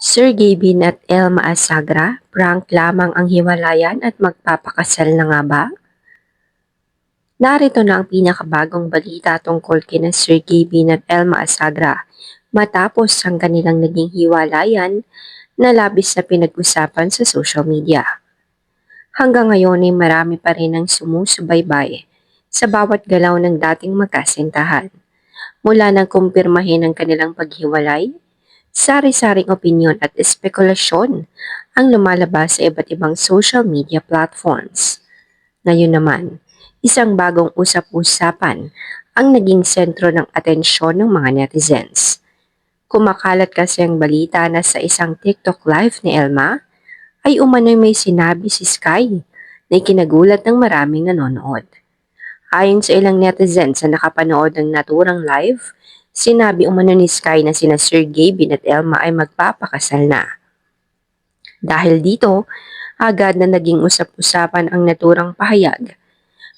Sergey Bin at Elma Asagra, prank lamang ang hiwalayan at magpapakasal na nga ba? Narito na ang pinakabagong balita tungkol kina Sergey Bin at Elma Asagra matapos ang kanilang naging hiwalayan na labis na pinag-usapan sa social media. Hanggang ngayon ay marami pa rin ang sumusubaybay sa bawat galaw ng dating magkasintahan. Mula nang kumpirmahin ang kanilang paghiwalay, sari-saring opinyon at espekulasyon ang lumalabas sa iba't ibang social media platforms. Ngayon naman, isang bagong usap-usapan ang naging sentro ng atensyon ng mga netizens. Kumakalat kasi ang balita na sa isang TikTok live ni Elma ay umano'y may sinabi si Sky na ikinagulat ng maraming nanonood. Ayon sa ilang netizens na nakapanood ng naturang live, sinabi umano ni Sky na sina Sergey Bin at Elma ay magpapakasal na. Dahil dito, agad na naging usap-usapan ang naturang pahayag.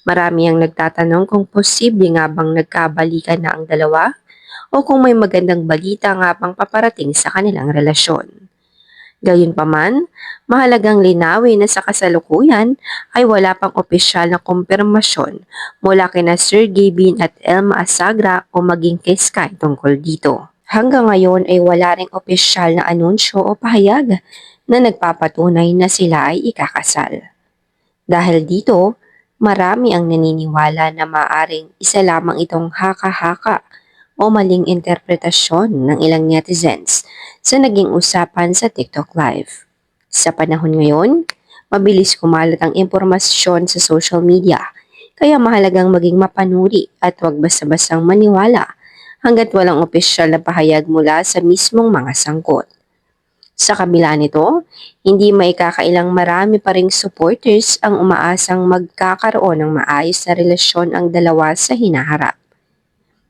Marami ang nagtatanong kung posible nga bang nagkabalikan na ang dalawa o kung may magandang balita nga bang paparating sa kanilang relasyon. Gayunpaman, mahalagang linawin na sa kasalukuyan ay wala pang opisyal na kumpirmasyon mula kina Sergey Bin at Elma Asagra o maging kay Sky tungkol dito. Hanggang ngayon ay wala ring opisyal na anunsyo o pahayag na nagpapatunay na sila ay ikakasal. Dahil dito, marami ang naniniwala na maaring isa lamang itong haka-haka o maling interpretasyon ng ilang netizens sa naging usapan sa TikTok Live. Sa panahon ngayon, mabilis kumalat ang impormasyon sa social media, kaya mahalagang maging mapanuri at huwag basta-bastang maniwala hanggat walang opisyal na pahayag mula sa mismong mga sangkot. Sa kabila nito, hindi maikakailang marami pa ring supporters ang umaasang magkakaroon ng maayos na relasyon ang dalawa sa hinaharap.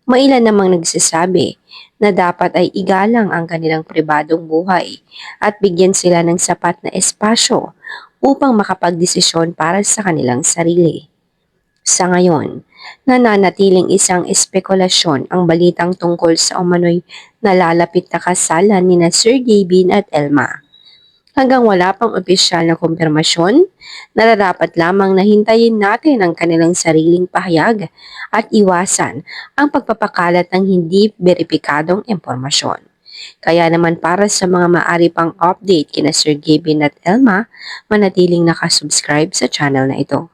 Mailan namang nagsasabi na dapat ay igalang ang kanilang pribadong buhay at bigyan sila ng sapat na espasyo upang makapagdesisyon para sa kanilang sarili. Sa ngayon, nananatiling isang espekulasyon ang balitang tungkol sa umano'y nalalapit na kasalan nina Sergey Bin at Elma. Hanggang wala pang opisyal na kumpirmasyon, nararapat lamang na hintayin natin ang kanilang sariling pahayag at iwasan ang pagpapakalat ng hindi beripikadong impormasyon. Kaya naman para sa mga maaari pang update kina Sergey Bin at Elma, manatiling nakasubscribe sa channel na ito.